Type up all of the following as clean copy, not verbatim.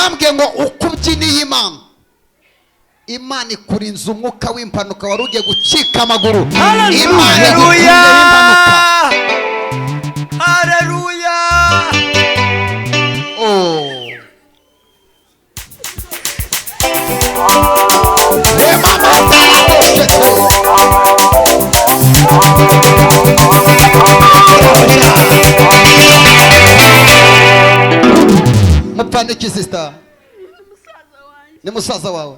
irambwiye ngo ukubyiniye Imana, Imana ikurinze umwuka w'impanuka wari ugiye gucika amaguru. Imana ikurinze impanuka. Haleluya. Mupandiki sister, ni musaza wawe.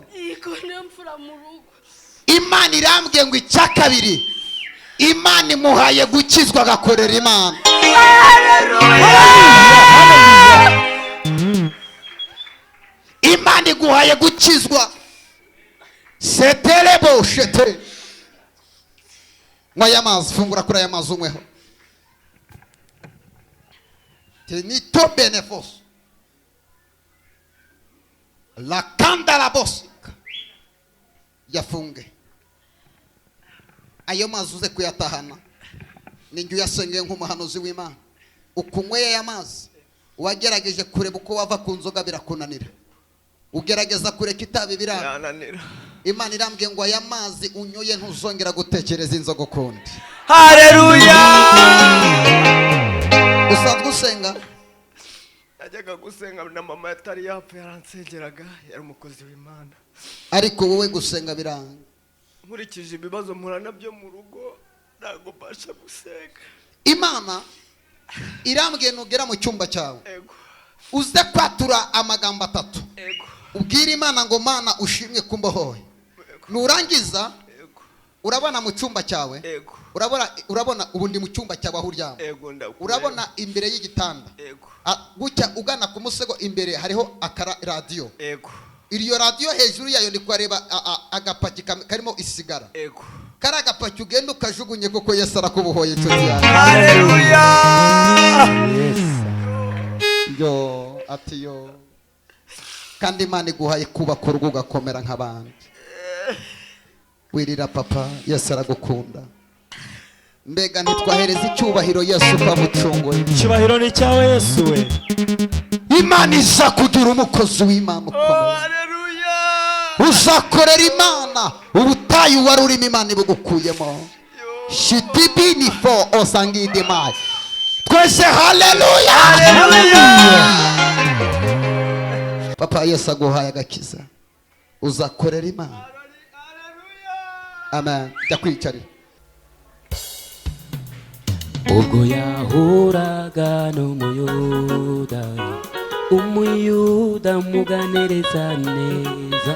Imana irambwiye ngo icya kabiri, Imana imuhaye gukizwa agakorera Imana. Imana iguhaye gukizwa. Seterebo shete. Mwaya mazi, fungura kuri aya mazi umweho. Tenito benefos. La kanda la bosika. Yafunge. Ayo mazi uze kuyatahana. Ninjye uyasengeye nk'umuhanuzi w'Imana. Ukunyweye aya mazi, wagerageje kureba uko wava ku nzoga birakunanira. Ugerageza kureka itabi birananira. Imana irambwiye ngo aya mazi unyoye ntuzongera gutekereza inzoga ukundi. Haleluya. Usanzwe usenga? Najyaga gusenga na mama yatari yapfa, yaransengeraga, yari umukozi w'Imana. Ariko wowe gusenga biranga. Nkurikije ibibazo mpura nabyo mu rugo, ntabwo mbasha gusenga. Imana irambwiye nugera mu cyumba cyawe, Ego. uze kwatura amagambo atatu. Ego. Ubwira Imana ngo Mana ushimye kumbohoye. Nurangiza urabona mu cyumba cyawe, urabona ubundi mu cyumba cyawe aho uryama, urabona imbere y'igitanda, gucya ugana ku musego imbere hariho akara radio. Iriyo radio hejuru yayo ndi kwareba agapaki karimo isigara. Kara agapaki ugenda ukajugunye kuko Yesu arakubohoye inshuti yawe. Haleluya. Yo atiyo kandi Imana iguhaye kubaka urugo ugakomera nk'abandi. Wirira papa, Yesu aragukunda. Mbega ntitwahereza icyubahiro Yesu twamucunguye. Icyubahiro ni cyawe Yesu we. Imana iza kugira umukozi w'Imana ukomeye. Haleluya. Uzakorera Imana ubutayu wari urimo Imana ibugukuyemo. Shitibini fo osangide mai. Twese haleluya. Papa, Yesu aguhaye agakiza. Uzakorera Imana. Amen. Jakwicarira. Ubwo yahuraga n'umuyuda, umuyuda muganiriza neza,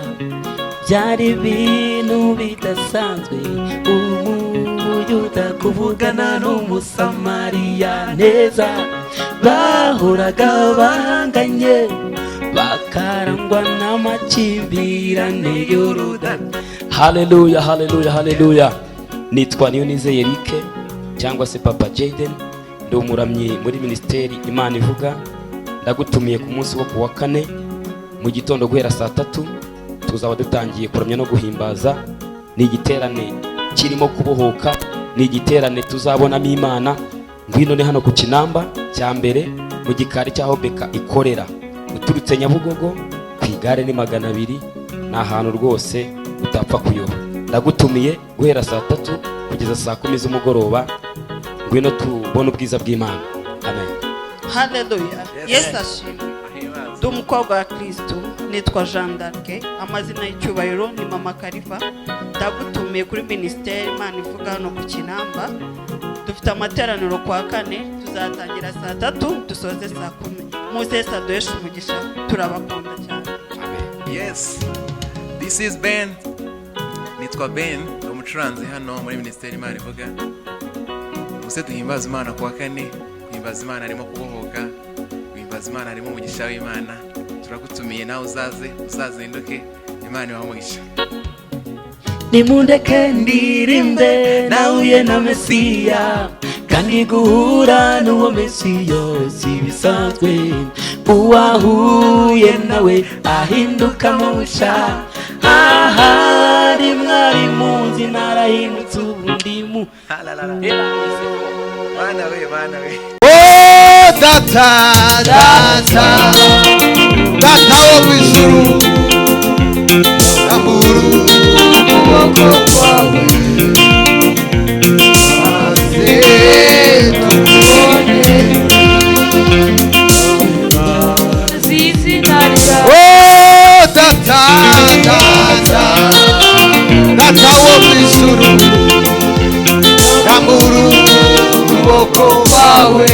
byari ibintu bidasanzwe. Umuyuda kuvugana n'umusamariya neza, bahoraga bahanganye, bakarangwa n'amakimbirane y'Yorodani. Haleluya, haleluya, haleluya. Nitwa Niyonizeye Eric cyangwa se Papa Jaden, ndi umuramyi muri ministeri Imana ivuga. Ndagutumiye ku munsi wo kuwa kane mu gitondo guhera saa 3, tuzaba dutangiye kuramya no guhimbaza. Ni igiterane kirimo kubohoka, ni igiterane tuzabonamo Imana. Ngwino ne hano ku Kinamba cya mbere mu gikari cyaho Beka ikorera, uturutse Nyabugogo ku igare ni 200. Ni ahantu rwose utapfa kuyoba. Ndagutumiye guhera saa 3 kugeza saa 10 z'umugoroba. Ngwino tubone ubwiza bw'Imana. Amen. Haleluya. Yesu ashimwe. Ndi umukobwa wa Kristo, nitwa Jean d'Arc, amazina y'icyubahiro ni Mama Kariva. Ndagutumiye kuri ministeri Imana ivuga hano ku Kinamba. Dufite amateraniro kwa kane, tuzatangira saa 3 dusoze saa 10. Muze sadoesha umugisha, turabakunda cyane. Amen. Yes. This is Ben. Nitwa Ben, umucuranzi hano muri ministeri Imana ivuga. Muse duhimbaza Imana kuwa kane, guhimbaza Imana arimo kubohoka, guhimbaza Imana arimo umugisha w'Imana. Turagutumiye nawe uzazinduke, Imana ibamugisha. Nimundeke ndirimbe nahuye na Mesiya, kandi guhura n'uwo Mesiya si bisanzwe. Uwahuye nawe ahinduka musha, ahari mwari munzi narahindutse ubundimu. Bana we. Oh data data wo mu ijuru rambura ukuboko kwawe maze tukubone. Oh data wo mu ijuru rambura ukuboko kwawe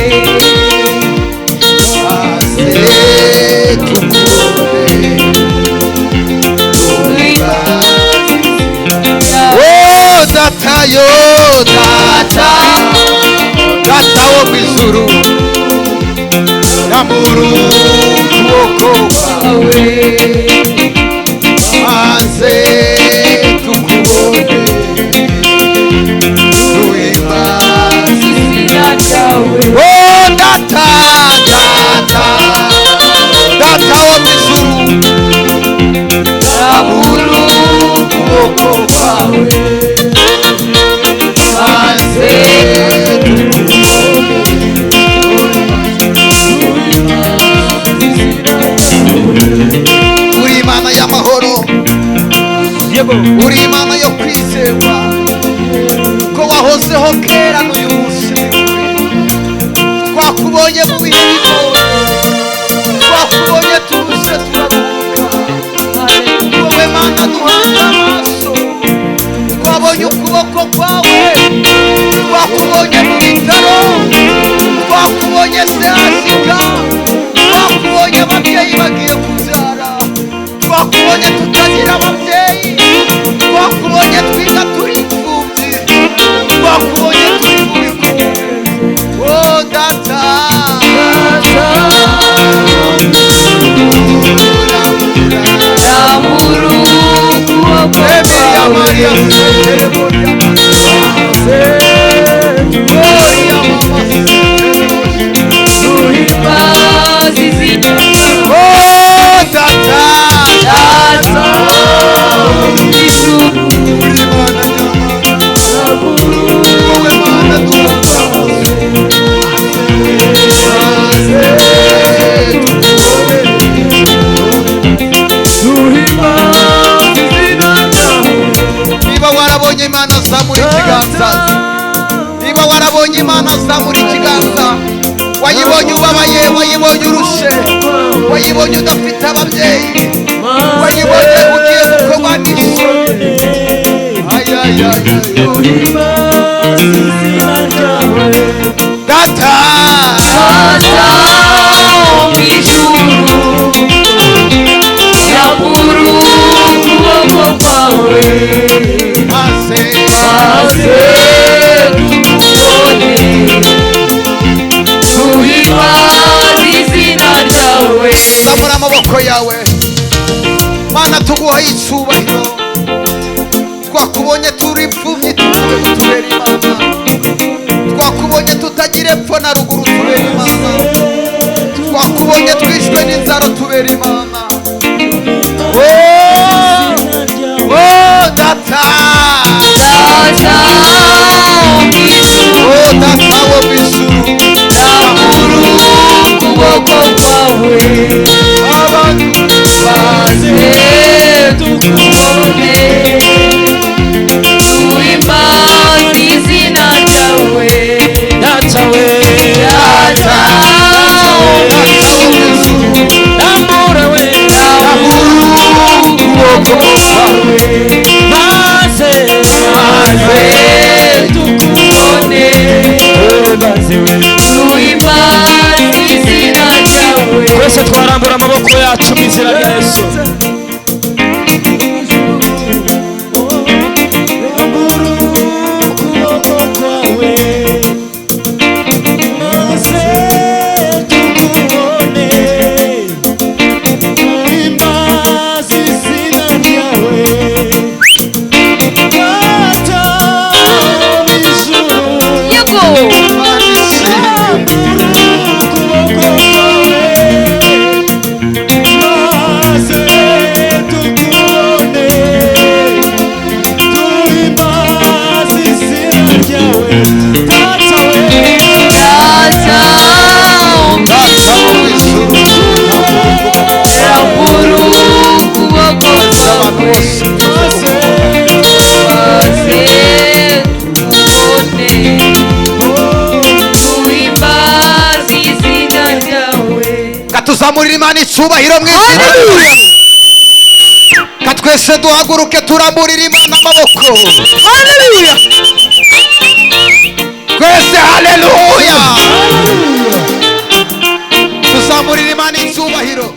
maze tukubone. Oh data wo mu ijuru rambura ukuboko kwawe maze tukubone. Duhimbaze izina ryawe. Oh data wo mu ijuru rambura ukuboko kwawe maze uri Imana y'amahoro, uri Imana yo kwizerwa, ko wahozeho kera n'uyu munsi. Twakubonye mu bihe bigoye, twakubonye turushe turaruhuka, wowe Mana duhanze amaso. Twabonye ukuboko kwawe, twakubonye mu bitaro, twakubonye sehashika, twakubonye ababyeyi bagiye kubyara, twakubonye tutagira ababyeyi, twakubonye twiga turi imfubyi, twakubonye turi mu bikombe. Oh data rambura ukuboko kwawe duhimbaze izina ryawe. Oh data wowe Mana duhanze niba warabonye Imana zamura ikiganza, niba warabonye Imana zamura ikiganza. Wayibonye ubabaye, wayibonye urushe, wayibonye udafite ababyeyi, wayibonye ugiye gukorwa n'isoni. Data wo mu ijuru rambura ukuboko kwawe maze tukubone. Duhimbaze izina ryawe. Zamura amaboko yawe Mana, tuguhaye icyubahiro. Twakubonye turi imfubyi, tuvuye kutubera Imana. Twakubonye tutagira epfo na ruguru, tubera Imana. Twakubonye twishwe n'inzara, tubera Imana. Oh data wo mu ijuru rambura ukuboko kwawe maze tukubone. Duhimbaze izina ryawe. Data wo mu ijuru rambura ukuboko kwawe maze tukubone. Duhimbaze izina ryawe. twese twarambura amaboko yacu mu izina rya Yesu. Say tuzamurira Imana icyubahiro mu izina rye. Katwese duhaguruke turamburira Imana amaboko. Haleluya. Twese haleluya. Tuzamurira Imana icyubahiro.